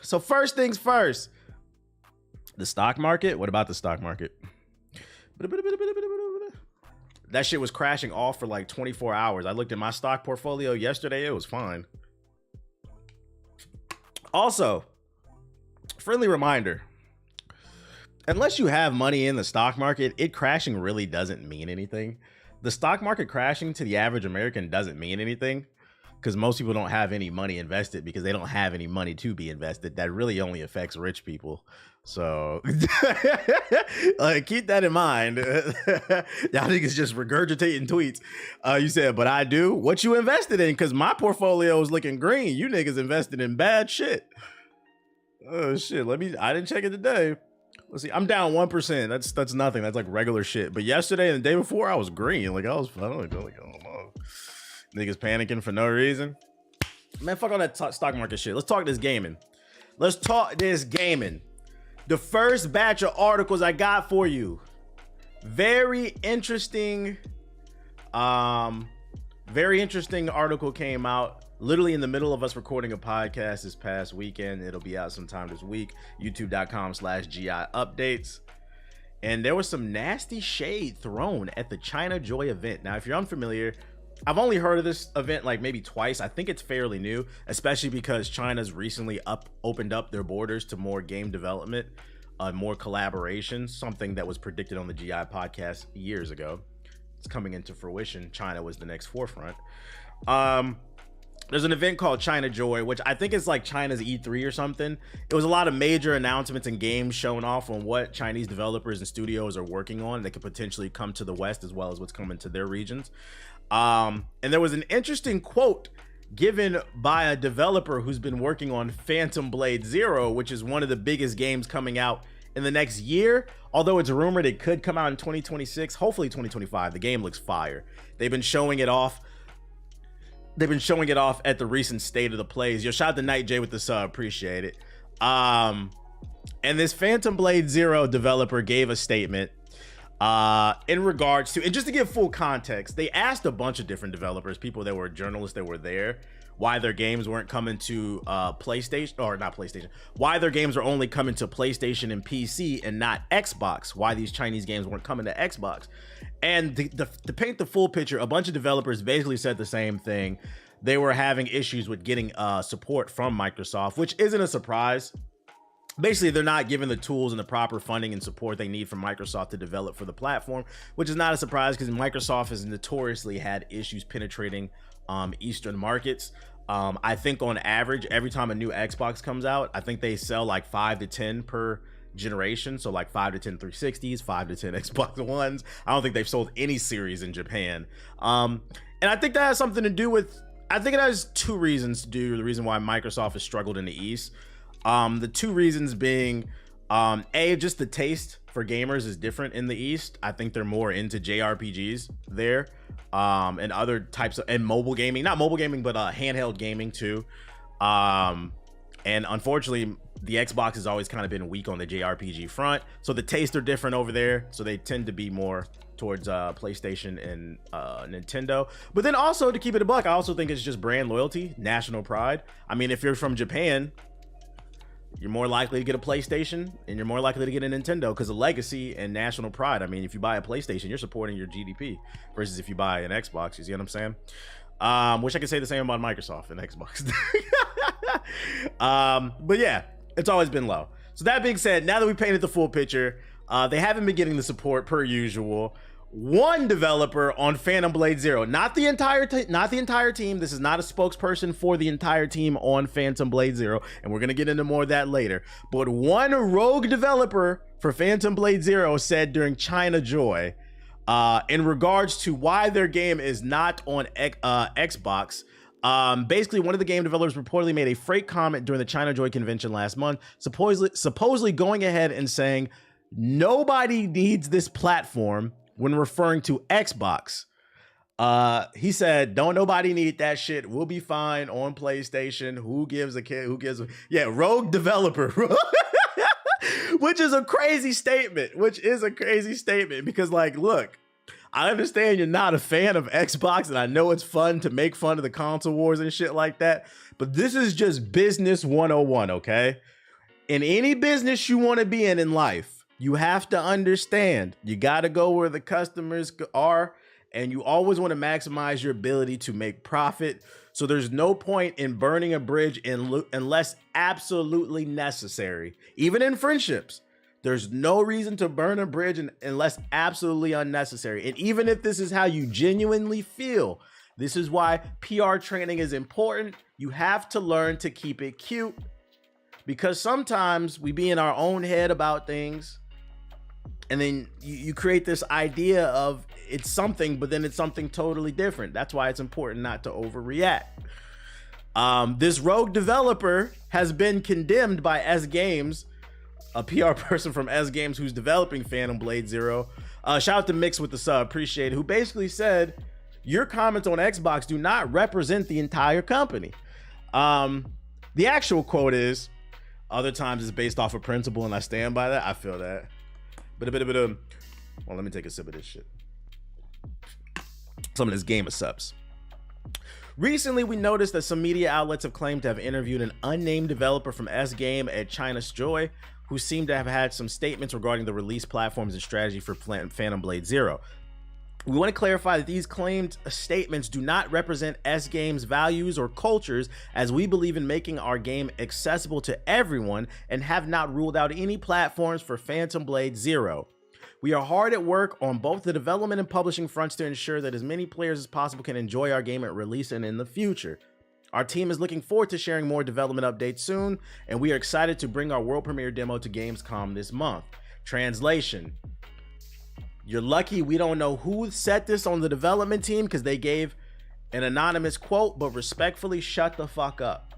So first things first, the stock market. What about the stock market? That shit was crashing off for like 24 hours. I looked at my stock portfolio yesterday. It was fine. Also, friendly reminder, unless you have money in the stock market, it crashing really doesn't mean anything. The stock market crashing to the average American doesn't mean anything because most people don't have any money invested because they don't have any money to be invested. That really only affects rich people. So keep that in mind. Y'all niggas just regurgitating tweets. You said, but I do. What you invested in? Because my portfolio is looking green. You niggas invested in bad shit. Oh shit. I didn't check it today. Let's see. I'm down 1%. That's nothing. That's like regular shit. But yesterday and the day before, I was green. I don't know. Niggas panicking for no reason. Man, fuck all that stock market shit. Let's talk this gaming. The first batch of articles I got for you. Very interesting article came out literally in the middle of us recording a podcast this past weekend. It'll be out sometime this week. YouTube.com/GI updates. And there was some nasty shade thrown at the China Joy event. Now, if you're unfamiliar, I've only heard of this event like maybe twice. I think it's fairly new, especially because China's recently opened up their borders to more game development, more collaboration, something that was predicted on the GI podcast years ago. It's coming into fruition. China was the next forefront. There's an event called China Joy, which I think is like China's E3 or something. It was a lot of major announcements and games showing off on what Chinese developers and studios are working on that could potentially come to the West as well as what's coming to their regions. And there was an interesting quote given by a developer who's been working on Phantom Blade Zero, which is one of the biggest games coming out in the next year. Although it's rumored it could come out in 2026, hopefully 2025. The game looks fire. They've been showing it off at the recent State of the Plays. Yo, shout out to Night J with the sub, appreciate it. And this Phantom Blade Zero developer gave a statement in regards to, and just to give full context, they asked a bunch of different developers, people that were journalists that were there, why their games weren't coming to why their games are only coming to PlayStation and PC and not Xbox, why these Chinese games weren't coming to Xbox. And to paint the full picture, a bunch of developers basically said the same thing. They were having issues with getting support from Microsoft, which isn't a surprise. Basically, they're not given the tools and the proper funding and support they need from Microsoft to develop for the platform, which is not a surprise because Microsoft has notoriously had issues penetrating Eastern markets. I think on average, every time a new Xbox comes out, I think they sell like 5 to 10 per generation. So like 5 to 10 360s, 5 to 10 Xbox Ones. I don't think they've sold any series in Japan. And I think that has something to do with, I think it has two reasons to do the reason why Microsoft has struggled in the East. The two reasons being, just the taste for gamers is different in the East. I think they're more into JRPGs there, and other types of, and mobile gaming, not mobile gaming, but handheld gaming too. And unfortunately, the Xbox has always kind of been weak on the JRPG front. So the tastes are different over there. So they tend to be more towards PlayStation and Nintendo. But then also, to keep it a buck, I also think it's just brand loyalty, national pride. I mean, if you're from Japan, you're more likely to get a PlayStation and you're more likely to get a Nintendo because of legacy and national pride. I mean, if you buy a PlayStation, you're supporting your GDP versus if you buy an Xbox. You see what I'm saying? Wish I could say the same about Microsoft and Xbox. But yeah, it's always been low. So that being said, now that we painted the full picture, they haven't been getting the support per usual. One developer on Phantom Blade Zero, not the entire team. This is not a spokesperson for the entire team on Phantom Blade Zero, and we're gonna get into more of that later. But one rogue developer for Phantom Blade Zero said during China Joy, in regards to why their game is not on Xbox. Basically, one of the game developers reportedly made a fake comment during the China Joy convention last month, supposedly going ahead and saying nobody needs this platform when referring to Xbox. He said, don't nobody need that shit. We'll be fine on PlayStation. Who gives a kid? Yeah, rogue developer. Which is a crazy statement. Because like, look, I understand you're not a fan of Xbox, and I know it's fun to make fun of the console wars and shit like that, but this is just business 101, okay? In any business you want to be in life, you have to understand you got to go where the customers are, and you always want to maximize your ability to make profit. So there's no point in burning a bridge unless absolutely necessary. Even in friendships, there's no reason to burn a bridge unless absolutely unnecessary. And even if this is how you genuinely feel, this is why PR training is important. You have to learn to keep it cute, because sometimes we be in our own head about things, and then you create this idea of it's something, but then it's something totally different. That's why it's important not to overreact. This rogue developer has been condemned by S Games, a PR person from S Games who's developing Phantom Blade Zero. Shout out to Mix with the sub, appreciate it, who basically said, your comments on Xbox do not represent the entire company. The actual quote is, other times it's based off of principle, and I stand by that. I feel that. But well, let me take a sip of this shit. Some of this game of subs. Recently, we noticed that some media outlets have claimed to have interviewed an unnamed developer from S Game at China's Joy, who seemed to have had some statements regarding the release platforms and strategy for Phantom Blade Zero. We want to clarify that these claimed statements do not represent S Game's values or cultures, as we believe in making our game accessible to everyone and have not ruled out any platforms for Phantom Blade Zero. We are hard at work on both the development and publishing fronts to ensure that as many players as possible can enjoy our game at release and in the future. Our team is looking forward to sharing more development updates soon, and we are excited to bring our world premiere demo to Gamescom this month. Translation: you're lucky we don't know who set this on the development team, because they gave an anonymous quote, but respectfully, shut the fuck up.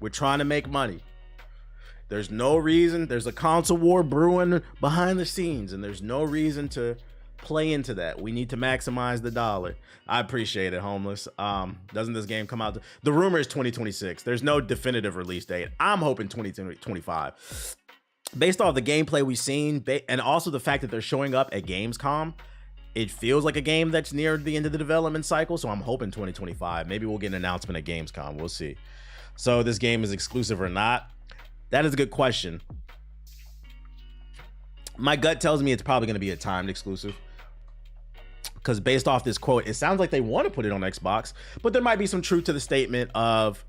We're trying to make money. There's no reason. There's a console war brewing behind the scenes, and there's no reason to play into that. We need to maximize the dollar. I appreciate it, Homeless. Doesn't this game come out? The rumor is 2026. There's no definitive release date. I'm hoping 2025. Based off the gameplay we've seen, and also the fact that they're showing up at Gamescom, it feels like a game that's near the end of the development cycle, so I'm hoping 2025. Maybe we'll get an announcement at Gamescom. We'll see. So this game is exclusive or not? That is a good question. My gut tells me it's probably going to be a timed exclusive, because based off this quote, it sounds like they want to put it on Xbox, but there might be some truth to the statement of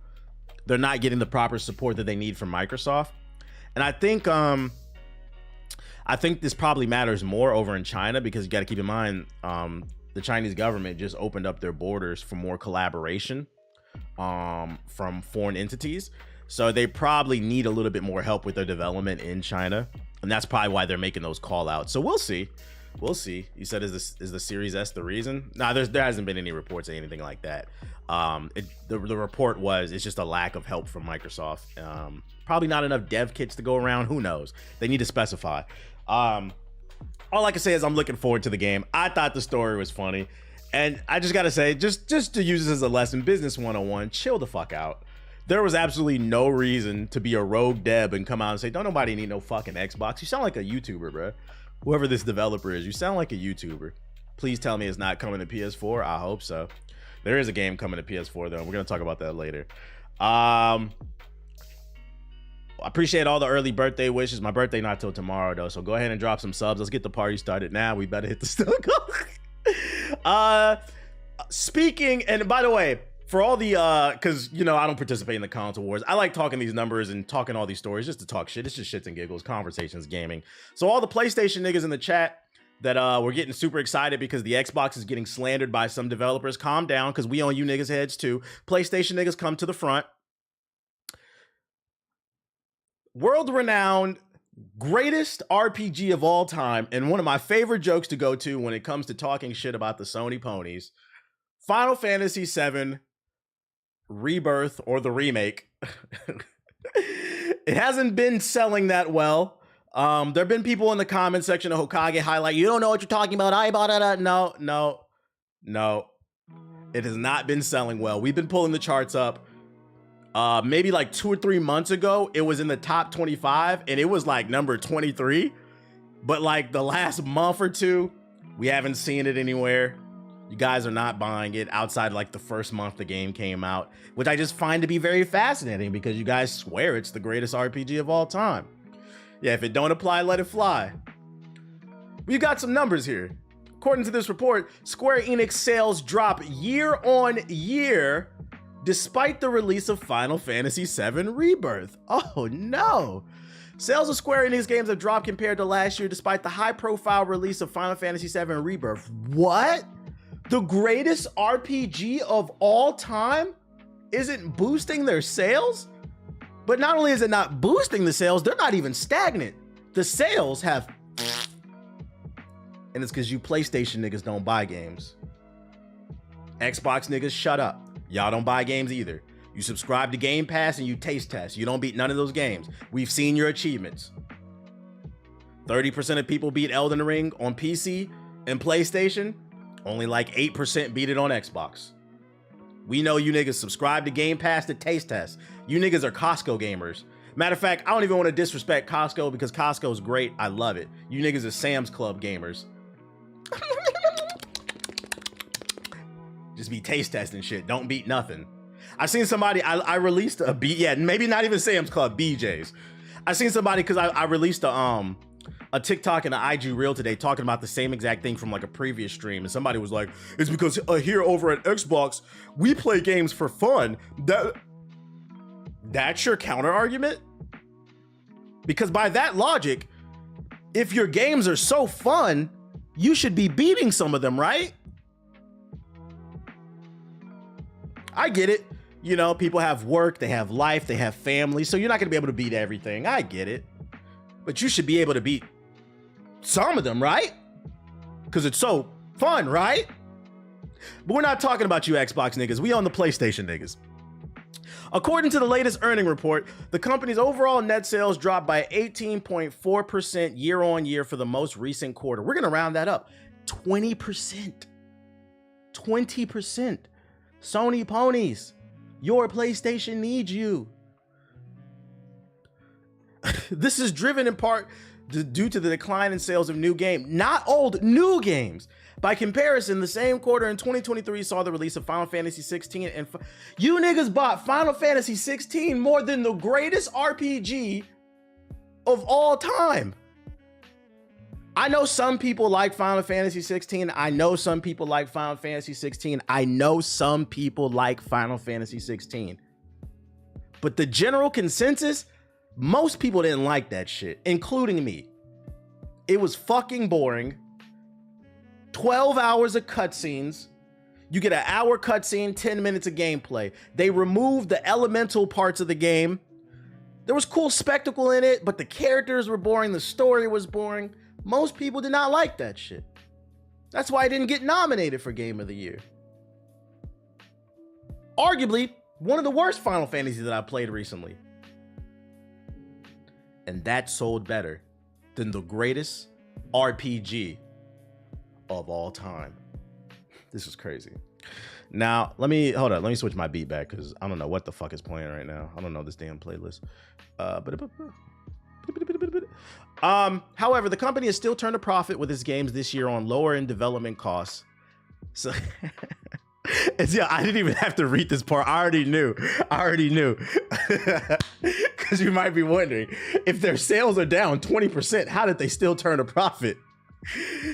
they're not getting the proper support that they need from Microsoft. And I think this probably matters more over in China, because you got to keep in mind, the Chinese government just opened up their borders for more collaboration from foreign entities. So they probably need a little bit more help with their development in China. And that's probably why they're making those call outs. So we'll see. We'll see. You said, is the Series S the reason? No, there hasn't been any reports or anything like that. The report was, it's just a lack of help from Microsoft. Probably not enough dev kits to go around. Who knows? They need to specify. All I can say is I'm looking forward to the game. I thought the story was funny. And I just got to say, just to use this as a lesson, business 101, chill the fuck out. There was absolutely no reason to be a rogue dev and come out and say, don't nobody need no fucking Xbox. You sound like a YouTuber, bro. Whoever this developer is, you sound like a YouTuber. Please tell me it's not coming to PS4. I hope so. There is a game coming to PS4 though. We're going to talk about that later. I appreciate all the early birthday wishes. My birthday not till tomorrow though, so go ahead and drop some subs. Let's get the party started now. We better hit the stock. Speaking, and by the way, for all the because I don't participate in the console wars. I like talking these numbers and talking all these stories just to talk shit. It's just shits and giggles, conversations, gaming. So all the PlayStation niggas in the chat that we're getting super excited because the Xbox is getting slandered by some developers, calm down, because we on you niggas heads too. PlayStation niggas, come to the front. World-renowned, greatest RPG of all time, and one of my favorite jokes to go to when it comes to talking shit about the Sony ponies, Final Fantasy VII Rebirth, or the remake. It hasn't been selling that well. There have been people in the comment section of Hokage highlight, you don't know what you're talking about. I bought it. No. It has not been selling well. We've been pulling the charts up. Maybe like 2 or 3 months ago, it was in the top 25 and it was like number 23. But like the last month or two, We haven't seen it anywhere. You guys are not buying it outside like the first month the game came out, which I just find to be very fascinating because you guys swear it's the greatest RPG of all time. Yeah, if it don't apply, let it fly. We've got some numbers here. According to this report, Square Enix sales drop year on year despite the release of Final Fantasy VII Rebirth. Oh no. Sales of Square Enix games have dropped compared to last year despite the high-profile release of Final Fantasy VII Rebirth. What? The greatest RPG of all time isn't boosting their sales? But not only is it not boosting the sales, they're not even stagnant. The sales have... And it's because you PlayStation niggas don't buy games. Xbox niggas, shut up. Y'all don't buy games either. You subscribe to Game Pass and you taste test. You don't beat none of those games. We've seen your achievements. 30% of people beat Elden Ring on PC and PlayStation. Only like 8% beat it on Xbox. We know you niggas subscribe to Game Pass to taste test. You niggas are Costco gamers. Matter of fact, I don't even want to disrespect Costco because Costco is great. I love it. You niggas are Sam's Club gamers. Just be taste testing shit. Don't beat nothing. I've seen somebody, I released a maybe not even Sam's Club, BJ's. I seen somebody because I released a TikTok and an IG reel today talking about the same exact thing from like a previous stream, and somebody was like, it's because here over at Xbox we play games for fun. That's your counter argument? Because by that logic, if your games are so fun, you should be beating some of them, right? I get it. You know, people have work, they have life, they have family, so you're not gonna be able to beat everything. I get it. But you should be able to beat some of them, right? Because it's so fun, right? But we're not talking about you Xbox niggas. We on the PlayStation niggas. According to the latest earning report, the company's overall net sales dropped by 18.4% year on year for the most recent quarter. We're gonna round that up. 20%. 20%. Sony ponies. Your PlayStation needs you. This is driven in part due to the decline in sales of new games, not old, new games. By comparison, the same quarter in 2023 saw the release of Final Fantasy 16 and you niggas bought Final Fantasy 16 more than the greatest RPG of all time. I know some people like Final Fantasy 16. I know some people like Final Fantasy 16. I know some people like Final Fantasy 16. But the general consensus, most people didn't like that shit, including me. It was fucking boring. 12 hours of cutscenes. You get an hour cutscene, 10 minutes of gameplay. They removed the elemental parts of the game. There was cool spectacle in it, but the characters were boring. The story was boring. Most people did not like that shit. That's why I didn't get nominated for Game of the Year. Arguably, one of the worst Final Fantasies that I played recently. And that sold better than the greatest RPG of all time. This is crazy. Now, let me switch my beat back because I don't know what the fuck is playing right now. I don't know this damn playlist. However, the company has still turned a profit with its games this year on lower in development costs. So yeah, I didn't even have to read this part. I already knew. Because you might be wondering, if their sales are down 20%, how did they still turn a profit?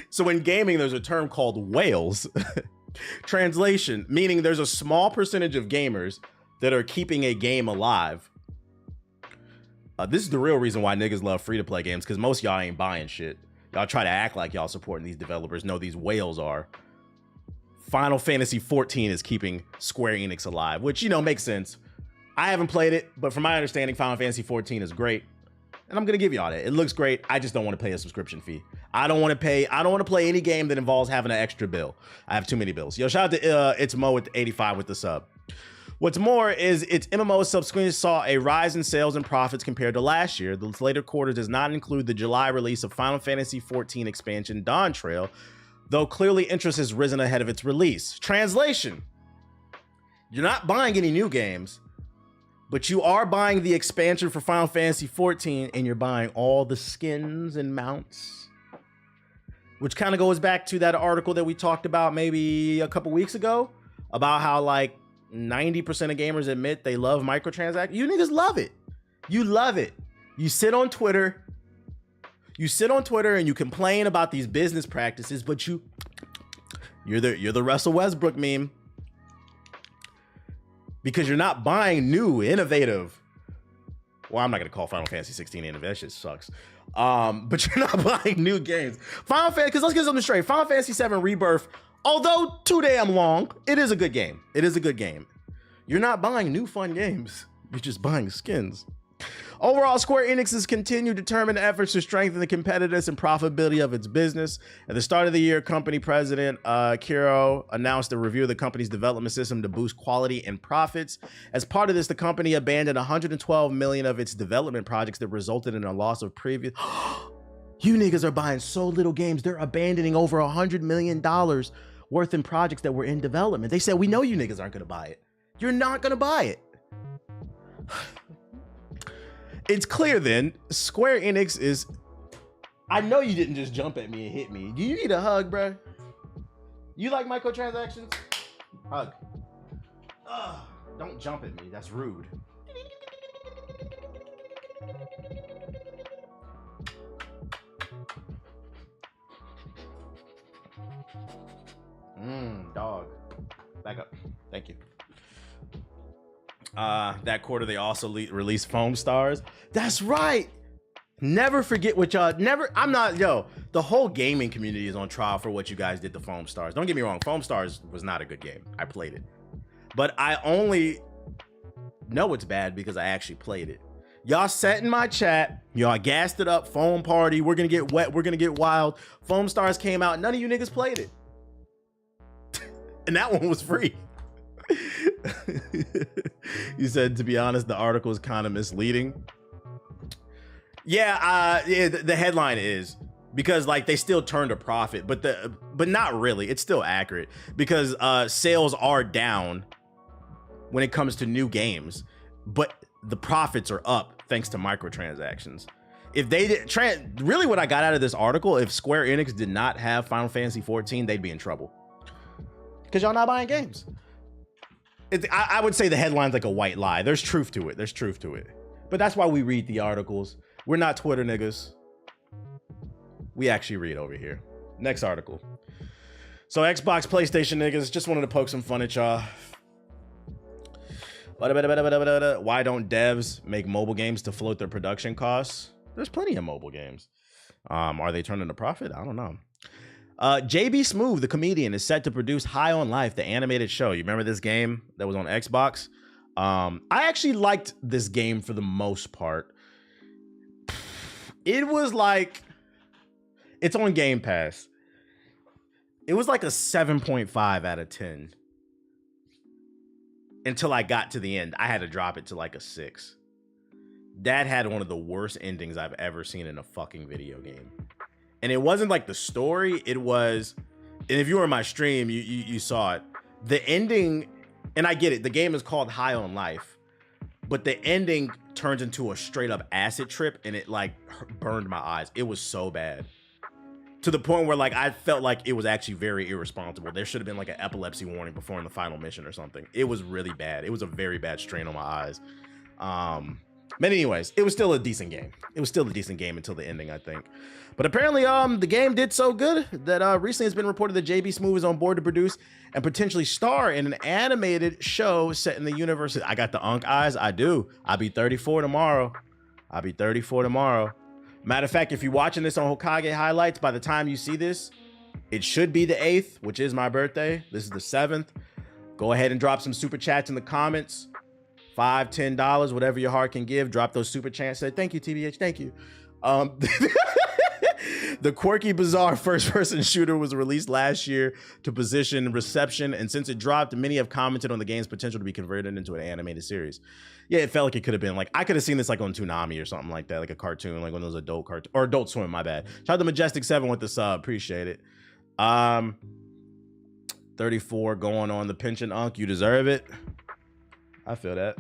So in gaming, there's a term called whales. Translation, meaning there's a small percentage of gamers that are keeping a game alive. This is the real reason why niggas love free-to-play games, because most y'all ain't buying shit. Y'all try to act like y'all supporting these developers. No, these whales are. Final Fantasy 14 is keeping Square Enix alive, which, you know, makes sense. I haven't played it, but from my understanding, Final Fantasy 14 is great. And I'm gonna give y'all that. It looks great. I just don't want to pay a subscription fee. I don't want to play any game that involves having an extra bill. I have too many bills. Yo, shout out to It's Mo with 85 with the sub. What's more is its MMO subsequently saw a rise in sales and profits compared to last year. The later quarter does not include the July release of Final Fantasy XIV expansion Dawn Trail, though clearly interest has risen ahead of its release. Translation: you're not buying any new games, but you are buying the expansion for Final Fantasy XIV, and you're buying all the skins and mounts. which kind of goes back to that article that we talked about maybe a couple weeks ago about how like 90% of gamers admit they love microtransactions. You niggas love it. You love it. You sit on Twitter. You sit on Twitter and you complain about these business practices, but you're the Russell Westbrook meme. Because you're not buying new, innovative. Well, I'm not gonna call Final Fantasy 16 innovative. That shit sucks. But you're not buying new games. Final Fantasy, because let's get something straight. Final Fantasy 7 Rebirth, although too damn long, it is a good game. It is a good game. You're not buying new fun games. You're just buying skins. Overall, Square Enix's continued determined efforts to strengthen the competitiveness and profitability of its business. At the start of the year, company president Kiro announced a review of the company's development system to boost quality and profits. As part of this, the company abandoned 112 million of its development projects that resulted in a loss of previous... You niggas are buying so little games, they're abandoning over $100 million worth in projects that were in development. They said, we know you niggas aren't gonna buy it. You're not gonna buy it. It's clear then, Square Enix is... I know you didn't just jump at me and hit me. Do you need a hug, bro? You like microtransactions? Hug. Ugh, don't jump at me, that's rude. Dog. Back up, thank you. That quarter they also released Foam Stars. That's right. Never forget what y'all the whole gaming community is on trial for what you guys did to Foam Stars. Don't get me wrong, Foam Stars was not a good game. I played it, but I only know it's bad because I actually played it. Y'all sat in my chat, y'all gassed it up, Foam Party, we're gonna get wet, we're gonna get wild. Foam Stars came out, none of you niggas played it. And that one was free. You said, to be honest, the article is kind of misleading. Yeah, the headline is because like they still turned a profit, but not really. It's still accurate because sales are down when it comes to new games, but the profits are up thanks to microtransactions. If they did, really what I got out of this article, if Square Enix did not have Final Fantasy 14, they'd be in trouble because y'all not buying games. I would say the headline's like a white lie. There's truth to it. There's truth to it. But that's why we read the articles. We're not Twitter niggas. We actually read over here. Next article. So Xbox, PlayStation niggas, just wanted to poke some fun at y'all. Why don't devs make mobile games to float their production costs? There's plenty of mobile games. Are they turning a profit? I don't know. JB Smoove, the comedian, is set to produce High on Life, the animated show. You remember this game that was on Xbox? I actually liked this game for the most part. It was like, it's on Game Pass. It was like a 7.5 out of 10. Until I got to the end. I had to drop it to like a 6. That had one of the worst endings I've ever seen in a fucking video game. And it wasn't like the story, it was, and if you were in my stream, you saw it. The ending, and I get it, the game is called High on Life, but the ending turns into a straight up acid trip and it like burned my eyes. It was so bad. To the point where like I felt like it was actually very irresponsible. There should have been like an epilepsy warning before in the final mission or something. It was really bad. It was a very bad strain on my eyes. But anyways, it was still a decent game. It was still a decent game until the ending, I think. But apparently, the game did so good that recently it's been reported that JB Smoove is on board to produce and potentially star in an animated show set in the universe. I got the Unk eyes. I do. I'll be 34 tomorrow. I'll be 34 tomorrow. Matter of fact, if you're watching this on Hokage Highlights, by the time you see this, it should be the 8th, which is my birthday. This is the 7th. Go ahead and drop some super chats in the comments. $5, $10, whatever your heart can give. Drop those super chats. Say thank you, TBH. Thank you. The quirky, bizarre first-person shooter was released last year to position reception, and since it dropped, many have commented on the game's potential to be converted into an animated series. Yeah, it felt like it could have been like, I could have seen this like on Toonami or something like that, like a cartoon, like one of those adult cartoons, or Adult Swim, my bad. Shout out to Majestic 7 with the sub, appreciate it. 34 going on the pension, Unk, you deserve it. I feel that.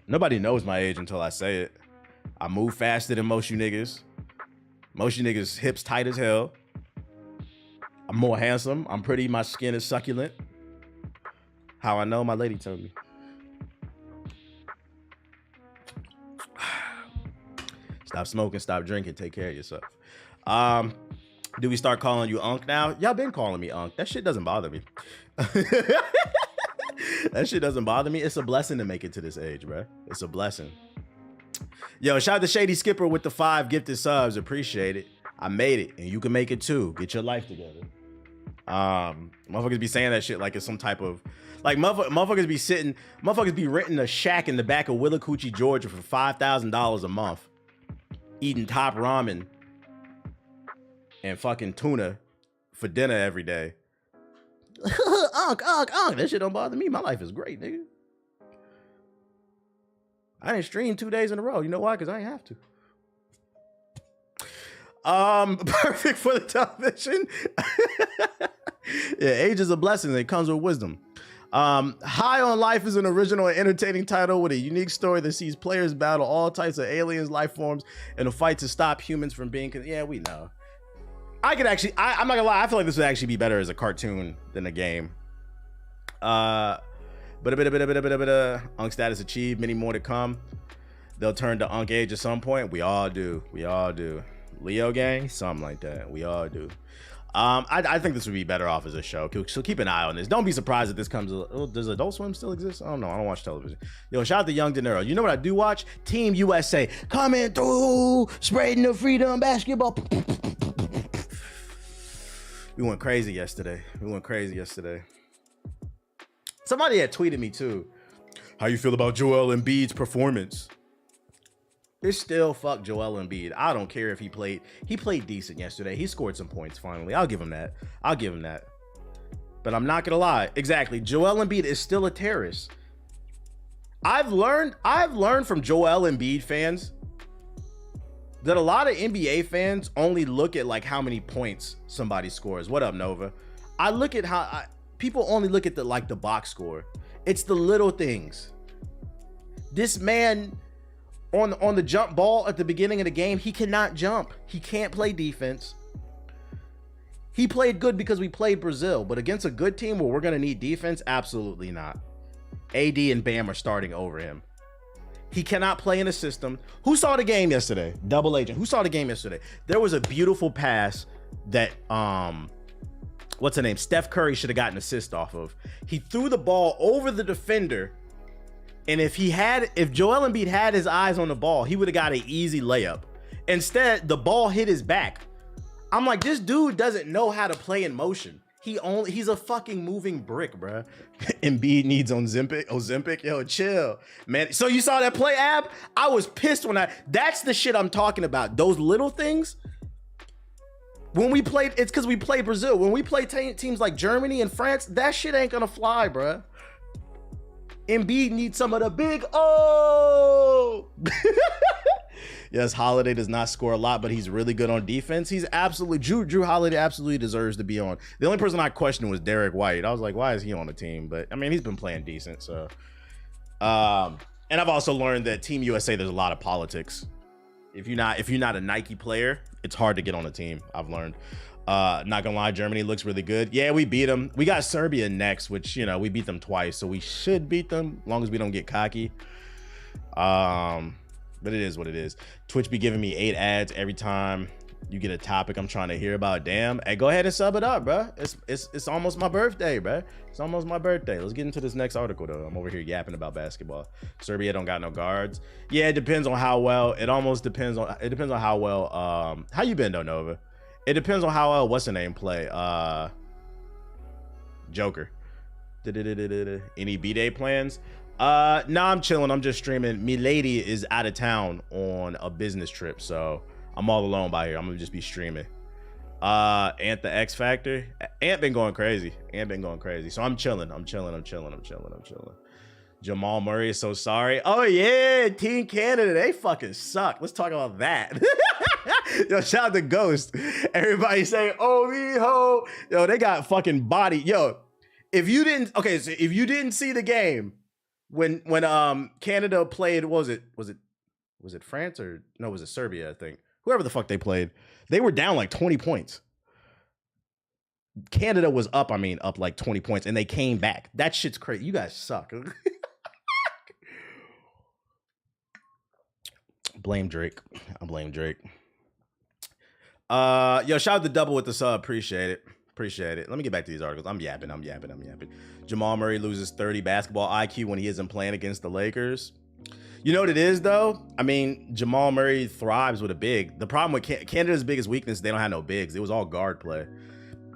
Nobody knows my age until I say it. I move faster than most you niggas. Most you niggas hips tight as hell. I'm more handsome. I'm pretty. My skin is succulent. How I know? My lady told me. Stop smoking. Stop drinking. Take care of yourself. Do we start calling you Unc now? Y'all been calling me Unc. That shit doesn't bother me. That shit doesn't bother me. It's a blessing to make it to this age, bro. It's a blessing. Yo, shout out to Shady Skipper with the 5 gifted subs. Appreciate it. I made it, and you can make it too. Get your life together. Motherfuckers be saying that shit like it's some type of like motherfuckers be renting a shack in the back of Willacoochee, Georgia for $5,000 a month, eating top ramen and fucking tuna for dinner every day. Unk. That shit don't bother me. My life is great, nigga. I didn't stream 2 days in a row. You know why? Because I ain't have to. Perfect for the television. Yeah, age is a blessing. It comes with wisdom. High on Life is an original and entertaining title with a unique story that sees players battle all types of aliens, life forms, in a fight to stop humans from being. Yeah, we know. I'm not gonna lie. I feel like this would actually be better as a cartoon than a game. But a bit. Unk status achieved. Many more to come. They'll turn to Unk age at some point. We all do. Leo gang, something like that. We all do. I think this would be better off as a show. So keep an eye on this. Don't be surprised if this comes. Does Adult Swim still exist? I don't know. I don't watch television. Yo, shout out to Young De Niro. You know what I do watch? Team USA coming through, spreading the freedom basketball. We went crazy yesterday. Somebody had tweeted me too. How you feel about Joel Embiid's performance? It's still fuck Joel Embiid. I don't care if he played decent yesterday. He scored some points finally. I'll give him that. But I'm not gonna lie. Exactly. Joel Embiid is still a terrorist. I've learned from Joel Embiid fans that a lot of NBA fans only look at like how many points somebody scores. What up, Nova? I look at how people only look at the box score. It's the little things. This man on the jump ball at the beginning of the game, he cannot jump. He can't play defense. He played good because we played Brazil, but against a good team where we're gonna need defense, absolutely not. AD and Bam are starting over him. He cannot play in a system. Who saw the game yesterday? Double Agent. Who saw the game yesterday? There was a beautiful pass that what's her name? Steph Curry should have gotten an assist off of. He threw the ball over the defender, and if Joel Embiid had his eyes on the ball, he would have got an easy layup. Instead, the ball hit his back. I'm like, this dude doesn't know how to play in motion. He's a fucking moving brick, bruh. Embiid needs Ozempic. Yo, chill, man. So you saw that play, Ab? I was pissed that's the shit I'm talking about. Those little things. When we played, it's because we played Brazil. When we play teams like Germany and France, that shit ain't gonna fly, bruh. Embiid needs some of the big Yes, Holiday does not score a lot, but he's really good on defense. He's absolutely Drew Holiday absolutely deserves to be on. The only person I questioned was Derek White. I was like, why is he on the team? But I mean, he's been playing decent. So, and I've also learned that Team USA, there's a lot of politics. If you're not a Nike player, it's hard to get on a team. I've learned. Not gonna lie, Germany looks really good. Yeah, we beat them. We got Serbia next, which we beat them twice, so we should beat them as long as we don't get cocky. But it is what it is. Twitch be giving me 8 ads every time you get a topic I'm trying to hear about. Damn. Hey, go ahead and sub it up, bro. It's almost my birthday, bro. It's almost my birthday. Let's get into this next article, though. I'm over here yapping about basketball. Serbia don't got no guards. Yeah, it depends on how well. It depends on how well. How you been, though, Nova? It depends on how well, what's the name, play. Joker. Any B-Day plans? Nah, I'm chilling. I'm just streaming. Me lady is out of town on a business trip, so I'm all alone by here. I'm gonna just be streaming. Ant the X Factor. Ant been going crazy. So I'm chilling. Jamal Murray is so sorry. Oh yeah, Team Canada, they fucking suck. Let's talk about that. Yo, shout out to Ghost. Everybody say, oh, ho. Yo, they got fucking body. Yo, if you didn't see the game when Canada played, was it France or no, was it Serbia, I think. Whoever the fuck they played, they were down like 20 points. Canada was up, up like 20 points, and they came back. That shit's crazy. You guys suck. Blame Drake. I blame Drake. Yo, shout out to Double with the sub. Appreciate it. Let me get back to these articles. I'm yapping. Jamal Murray loses 30 basketball IQ when he isn't playing against the Lakers. You know what it is, though? Jamal Murray thrives with a big. The problem with Canada's biggest weakness, they don't have no bigs. It was all guard play.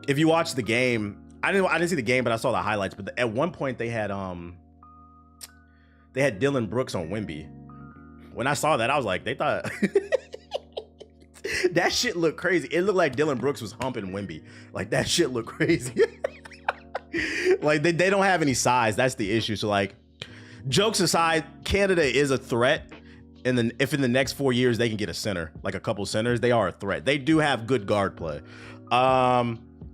If you watch the game, I didn't see the game, but I saw the highlights. But at one point, they had Dylan Brooks on Wemby. When I saw that, I was like, they thought that shit looked crazy. It looked like Dylan Brooks was humping Wemby. Like, that shit looked crazy. Like, they don't have any size. That's the issue. So, like, jokes aside, Canada is a threat. And then if in the next 4 years they can get a center, like a couple centers, they are a threat. They do have good guard play.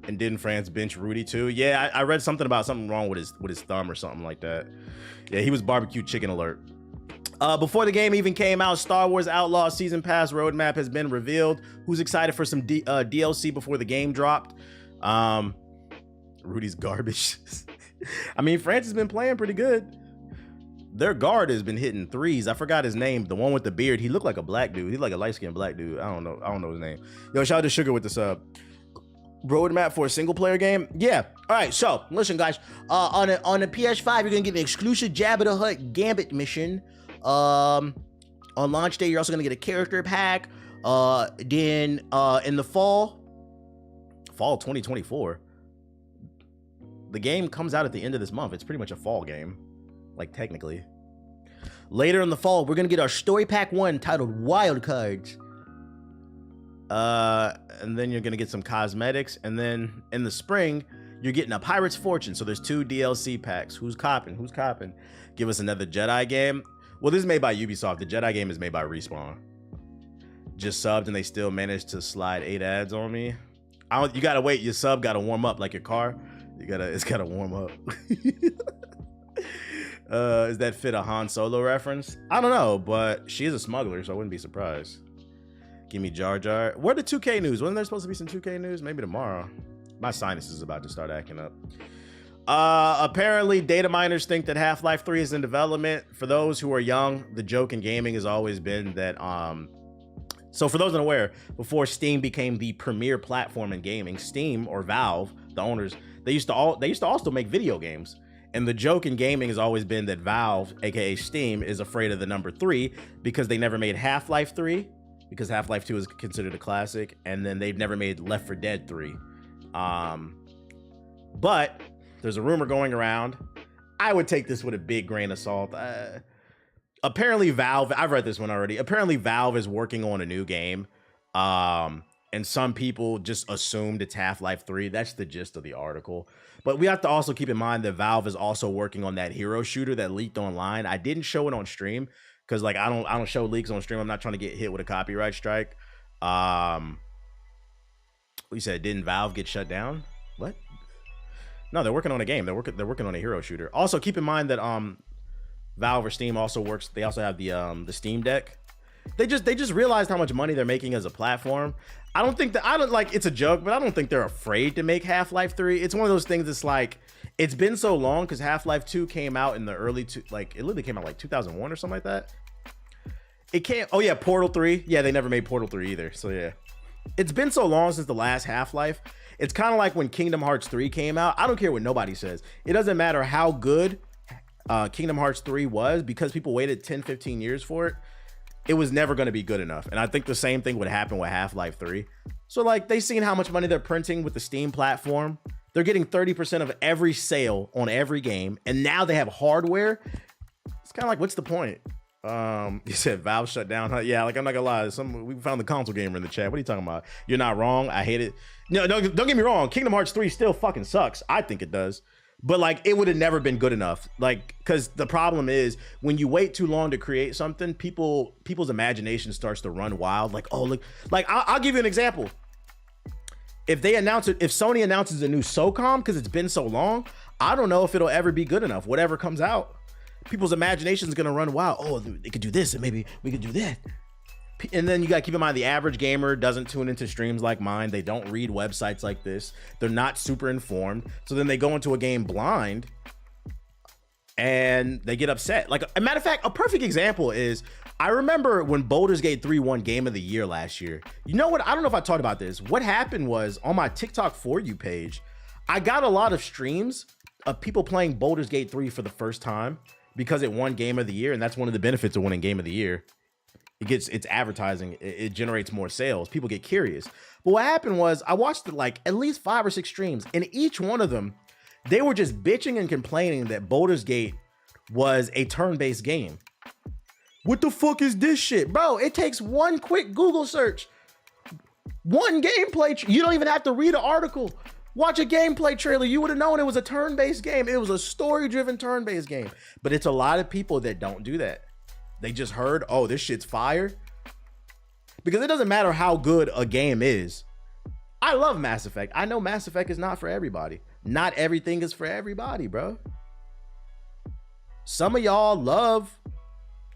And didn't France bench Rudy too? Yeah, I read something about something wrong with his thumb or something like that. Yeah, he was barbecue chicken alert. Before the game even came out, Star Wars Outlaw Season Pass roadmap has been revealed. Who's excited for some DLC before the game dropped? Rudy's garbage. France has been playing pretty good. Their guard has been hitting threes. I forgot his name. The one with the beard. He looked like a black dude. He's like a light-skinned black dude. I don't know his name. Yo, shout out to Sugar with the sub. Roadmap for a single player game? Yeah. All right, so listen, guys. On the PS5, you're gonna get an exclusive Jabba the Hutt Gambit mission. On launch day, you're also gonna get a character pack. Then in the fall 2024, the game comes out at the end of this month. It's pretty much a fall game, like technically. Later in the fall, we're gonna get our story pack 1 titled Wild Cards. And then you're gonna get some cosmetics, and then in the spring you're getting a Pirate's Fortune. So there's 2 DLC packs. Who's copping? Give us another Jedi game. Well, this is made by Ubisoft. The Jedi game is made by Respawn. Just subbed and they still managed to slide 8 ads on me. You gotta wait. Your sub gotta warm up like your car. It's gotta warm up. Is that fit a Han Solo reference? I don't know, but she is a smuggler, so I wouldn't be surprised. Give me Jar Jar. Where the 2K news? Wasn't there supposed to be some 2K news? Maybe tomorrow. My sinus is about to start acting up. Apparently, data miners think that Half-Life 3 is in development. For those who are young, the joke in gaming has always been that... So for those unaware, before Steam became the premier platform in gaming, Steam, or Valve, the owners, they used to also make video games. And the joke in gaming has always been that Valve, aka Steam, is afraid of the number 3 because they never made Half-Life 3. Because Half-Life 2 is considered a classic, and then they've never made Left 4 Dead 3. But there's a rumor going around. I would take this with a big grain of salt. Apparently Valve, I've read this one already. Apparently Valve is working on a new game. And some people just assumed it's Half-Life 3. That's the gist of the article. But we have to also keep in mind that Valve is also working on that hero shooter that leaked online. I didn't show it on stream, because like I don't show leaks on stream. I'm not trying to get hit with a copyright strike. We said, didn't Valve get shut down? What? No, they're working on a game. They're working on a hero shooter. Also, keep in mind that Valve or Steam also works. They also have the Steam Deck. They just realized how much money they're making as a platform. I don't like it's a joke, but I don't think they're afraid to make Half-Life 3. It's one of those things that's like, it's been so long because Half-Life 2 came out in the early it literally came out like 2001 or something like that. It can't. Oh yeah, Portal 3. Yeah, they never made Portal 3 either. So yeah, it's been so long since the last Half-Life. It's kind of like when Kingdom Hearts 3 came out. I don't care what nobody says. It doesn't matter how good Kingdom Hearts 3 was, because people waited 10-15 years for it. It was never going to be good enough. And I think the same thing would happen with Half-Life 3. So like, they seen how much money they're printing with the Steam platform. They're getting 30% of every sale on every game. And now they have hardware. It's kind of like, what's the point? You said Valve shut down, huh? Yeah, like I'm not gonna lie. We found the console gamer in the chat. What are you talking about? You're not wrong. I hate it. No, don't get me wrong. Kingdom Hearts 3 still fucking sucks. I think it does. But like, it would have never been good enough. Like, because the problem is when you wait too long to create something, people's imagination starts to run wild. Like, oh look, like I'll give you an example. If Sony announces a new SOCOM, because it's been so long, I don't know if it'll ever be good enough. Whatever comes out, people's imagination is gonna run wild. Oh, they could do this, and maybe we could do that. And then you got to keep in mind the average gamer doesn't tune into streams like mine. They don't read websites like this. They're not super informed. So then they go into a game blind and they get upset. Like, a matter of fact, a perfect example is, I remember when Baldur's Gate 3 won Game of the Year last year. You know what? I don't know if I talked about this. What happened was, on my TikTok For You page, I got a lot of streams of people playing Baldur's Gate 3 for the first time because it won Game of the Year. And that's one of the benefits of winning Game of the Year. It's advertising. It generates more sales. People get curious. But what happened was, I watched like at least 5 or 6 streams, and each one of them, they were just bitching and complaining that Baldur's Gate was a turn-based game. What the fuck is this shit? Bro, it takes one quick Google search, one gameplay. You don't even have to read an article. Watch a gameplay trailer. You would have known it was a turn-based game. It was a story-driven turn-based game. But it's a lot of people that don't do that. They just heard, oh, this shit's fire. Because it doesn't matter how good a game is. I love Mass Effect. I know Mass Effect is not for everybody. Not everything is for everybody, bro. Some of y'all love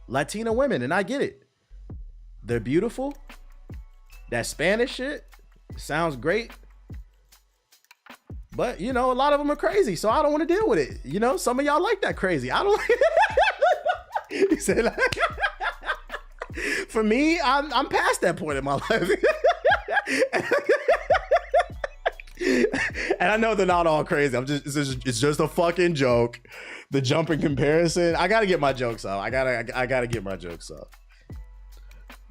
Latina women, and I get it. They're beautiful. That Spanish shit sounds great. But, you know, a lot of them are crazy, so I don't want to deal with it. You know, some of y'all like that crazy. I don't. He said, like, for me, I'm past that point in my life. And I know they're not all crazy. It's just a fucking joke. The jumping comparison. I gotta get my jokes up. I gotta get my jokes up.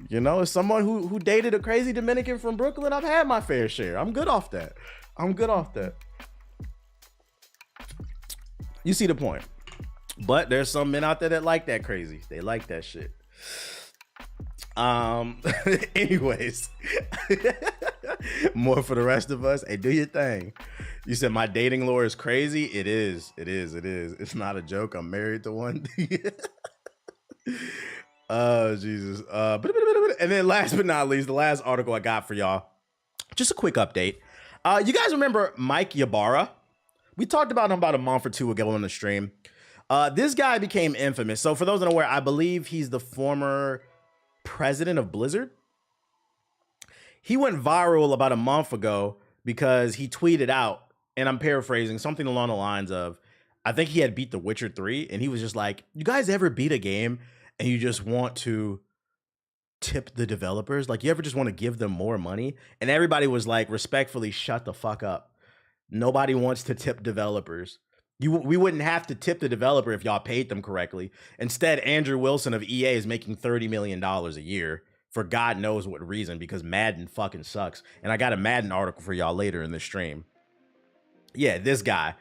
You know, as someone who dated a crazy Dominican from Brooklyn, I've had my fair share. I'm good off that. You see the point. But there's some men out there that like that crazy. They like that shit. Anyways. More for the rest of us. Hey, do your thing. You said my dating lore is crazy. It is. It's not a joke. I'm married to one. Oh, Jesus. And then last but not least, the last article I got for y'all. Just a quick update. You guys remember Mike Ybarra? We talked about him about a month or two ago on the stream. This guy became infamous. So for those unaware, I believe he's the former president of Blizzard. He went viral about a month ago because he tweeted out, and I'm paraphrasing, something along the lines of, I think he had beat The Witcher 3, and he was just like, you guys ever beat a game and you just want to tip the developers? Like, you ever just want to give them more money? And everybody was like, respectfully, shut the fuck up. Nobody wants to tip developers. We wouldn't have to tip the developer if y'all paid them correctly. Instead, Andrew Wilson of EA is making $30 million a year for God knows what reason, because Madden fucking sucks. And I got a Madden article for y'all later in the stream. Yeah, this guy.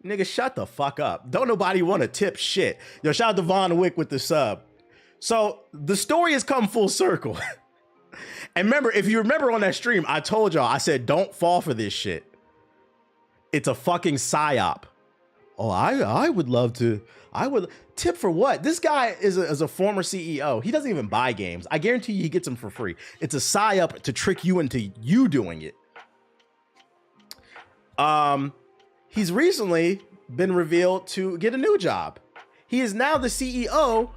Nigga, shut the fuck up. Don't nobody want to tip shit. Yo, shout out to Von Wick with the sub. So the story has come full circle. And remember, if you remember on that stream, I told y'all, I said, don't fall for this shit. It's a fucking psyop. Oh, I would love to. I would tip for what? This guy is a former CEO. He doesn't even buy games. I guarantee you he gets them for free. It's a psyop to trick you into you doing it. He's recently been revealed to get a new job. He is now the CEO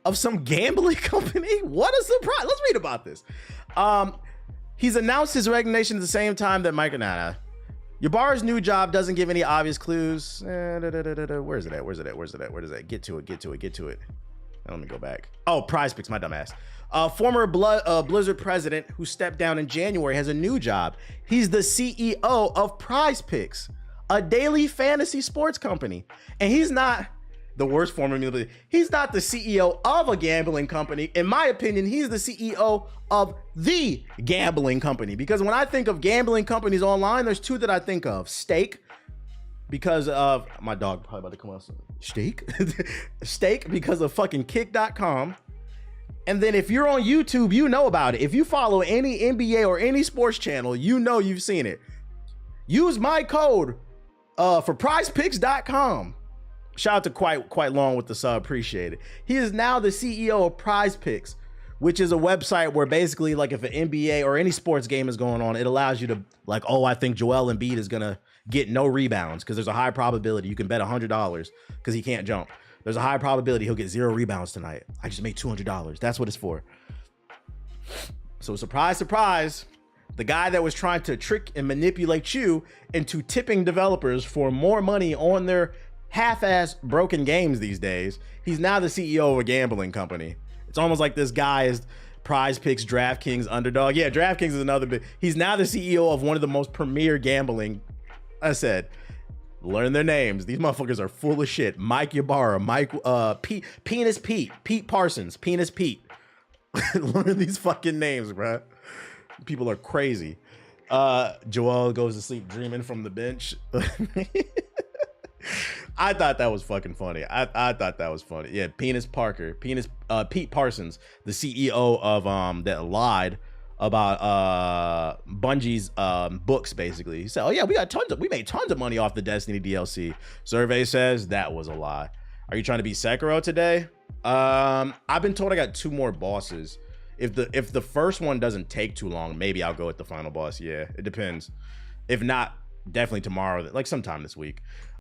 of some gambling company. What a surprise. Let's read about this. He's announced his resignation at the same time that Mike Nana. Ybarra's new job doesn't give any obvious clues. Where's it at? Where does that get to it? Let me go back. Oh, Prize Picks, my dumb ass. Former Blizzard president who stepped down in January has a new job. He's the CEO of Prize Picks, a daily fantasy sports company. And he's not the worst former, he's not the CEO of a gambling company. In my opinion, he's the CEO of the gambling company. Because when I think of gambling companies online, there's two that I think of. Stake, because of my dog probably about to come out. Stake? Stake, because of fucking kick.com. And then if you're on YouTube, you know about it. If you follow any NBA or any sports channel, you know you've seen it. Use my code for prizepicks.com. Shout out to quite long with the sub, appreciate it. He is now the CEO of Prize Picks, which is a website where basically, like, if an NBA or any sports game is going on, it allows you to, like, oh, I think Joel Embiid is gonna get no rebounds because there's a high probability. You can bet $100 because he can't jump. There's a high probability he'll get 0 rebounds tonight. I just made $200. That's what it's for. So surprise, surprise, the guy that was trying to trick and manipulate you into tipping developers for more money on their half-ass broken games these days, he's now the CEO of a gambling company. It's almost like this guy is Prize Picks, DraftKings, Underdog. Yeah, DraftKings is another big. He's now the CEO of one of the most premier gambling. I said, learn their names. These motherfuckers are full of shit. Mike Ybarra, Penis Pete, Pete Parsons, Penis Pete. Learn these fucking names, bro. People are crazy. Joel goes to sleep dreaming from the bench. I thought that was fucking funny. I thought that was funny. Yeah, Pete Parsons, the CEO of that lied about Bungie's books, basically. He said, "Oh yeah, we made tons of money off the Destiny DLC." Survey says that was a lie. Are you trying to beat Sekiro today? I've been told I got 2 more bosses. If the first one doesn't take too long, maybe I'll go with the final boss. Yeah, it depends. If not, definitely tomorrow, like sometime this week.